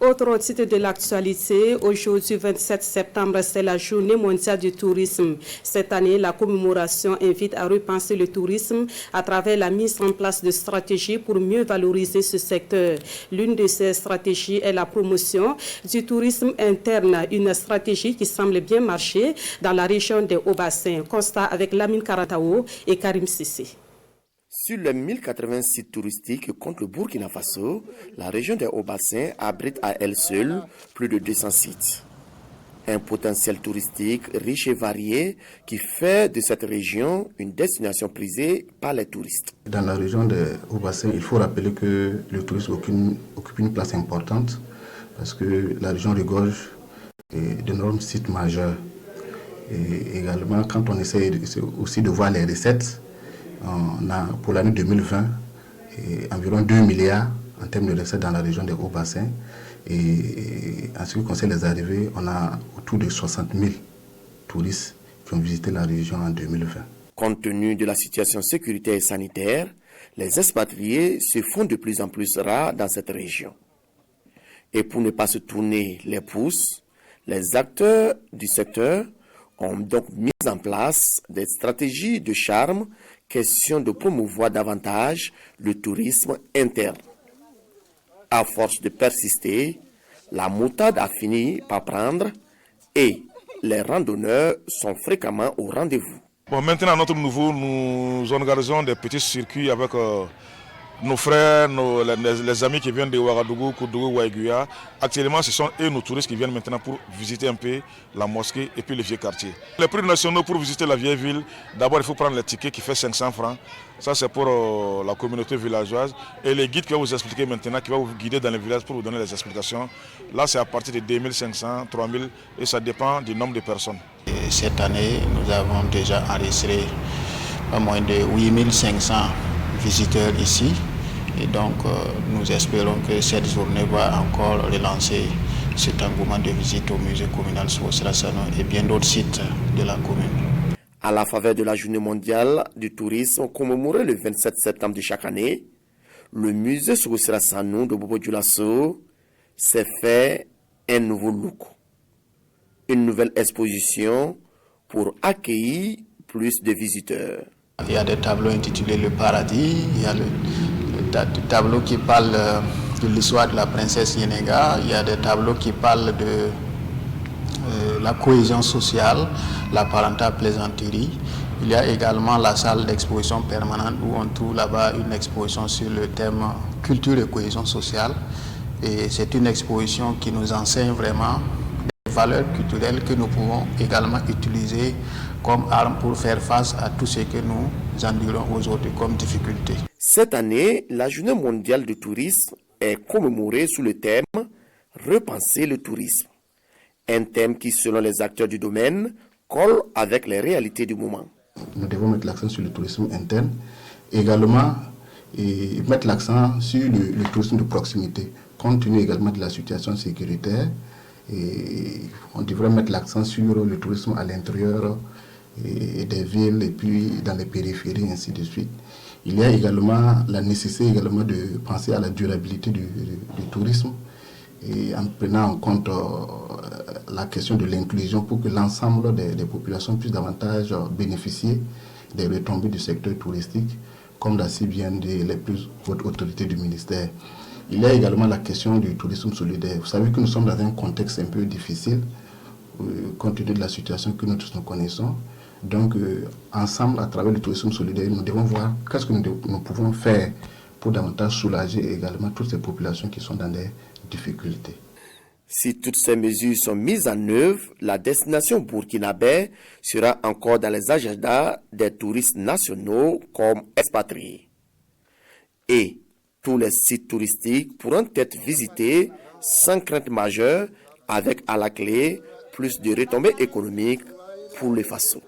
Autre titre de l'actualité, aujourd'hui 27 septembre, c'est la journée mondiale du tourisme. Cette année, la commémoration invite à repenser le tourisme à travers la mise en place de stratégies pour mieux valoriser ce secteur. L'une de ces stratégies est la promotion du tourisme interne, une stratégie qui semble bien marcher dans la région des Hauts-Bassins. Constat avec Lamine Karataou et Karim Sissi. Sur les 1080 sites touristiques que compte le Burkina Faso, la région des Hauts-Bassins abrite à elle seule plus de 200 sites. Un potentiel touristique riche et varié qui fait de cette région une destination prisée par les touristes. Dans la région des Hauts-Bassins, il faut rappeler que le tourisme occupe une place importante parce que la région regorge d'énormes sites majeurs. Et également, quand on essaie aussi de voir les recettes, on a pour l'année 2020 environ 2 milliards en termes de recettes dans la région des Hauts-Bassins. Et en ce qui concerne les arrivées, on a autour de 60 000 touristes qui ont visité la région en 2020. Compte tenu de la situation sécuritaire et sanitaire, les expatriés se font de plus en plus rares dans cette région. Et pour ne pas se tourner les pouces, les acteurs du secteur ont donc mis en place des stratégies de charme, question de promouvoir davantage le tourisme interne. À force de persister, la moutarde a fini par prendre et les randonneurs sont fréquemment au rendez-vous. Bon, maintenant, à notre niveau, nous organisons des petits circuits avec nos frères, les amis qui viennent de Ouagadougou, Koudougou, Ouaïguya. Actuellement, ce sont eux, nos touristes, qui viennent maintenant pour visiter un peu la mosquée et puis les vieux quartiers. Les prix nationaux pour visiter la vieille ville, d'abord il faut prendre le ticket qui fait 500 francs. Ça c'est pour la communauté villageoise. Et les guides qui vont vous expliquer maintenant, qui vont vous guider dans les villages pour vous donner les explications. Là c'est à partir de 2500, 3000 et ça dépend du nombre de personnes. Et cette année, nous avons déjà enregistré pas moins de 8500 visiteurs ici. Et donc, nous espérons que cette journée va encore relancer cet engouement de visite au musée communal Sowosra-Sano et bien d'autres sites de la commune. À la faveur de la journée mondiale du tourisme commémorée le 27 septembre de chaque année, le musée Sowosra-Sano de Bobo-Dioulasso s'est fait un nouveau look. Une nouvelle exposition pour accueillir plus de visiteurs. Il y a des tableaux intitulés Le Paradis, il y a le tableau qui parle de l'histoire de la princesse Yenega, il y a des tableaux qui parlent de la cohésion sociale, la parentale plaisanterie. Il y a également la salle d'exposition permanente où on trouve là-bas une exposition sur le thème culture et cohésion sociale. Et c'est une exposition qui nous enseigne vraiment des valeurs culturelles que nous pouvons également utiliser comme arme pour faire face à tout ce que nous endurons aujourd'hui comme difficulté. Cette année, la journée mondiale du tourisme est commémorée sous le thème « Repenser le tourisme ». Un thème qui, selon les acteurs du domaine, colle avec les réalités du moment. Nous devons mettre l'accent sur le tourisme interne, également et mettre l'accent sur le tourisme de proximité, compte tenu également de la situation sécuritaire. Et on devrait mettre l'accent sur le tourisme à l'intérieur des villes et puis dans les périphéries, ainsi de suite. Il y a également la nécessité également de penser à la durabilité du tourisme et en prenant en compte la question de l'inclusion pour que l'ensemble des populations puissent davantage bénéficier des retombées du secteur touristique, comme l'a si bien dit les plus hautes autorités du ministère. Il y a également la question du tourisme solidaire. Vous savez que nous sommes dans un contexte un peu difficile, compte tenu de la situation que nous tous nous connaissons. Donc, ensemble, à travers le tourisme solidaire, nous devons voir qu'est-ce que nous pouvons faire pour davantage soulager également toutes ces populations qui sont dans des difficultés. Si toutes ces mesures sont mises en œuvre, la destination burkinabé sera encore dans les agendas des touristes nationaux comme expatriés. Et tous les sites touristiques pourront être visités sans crainte majeure, avec à la clé plus de retombées économiques pour les Faso.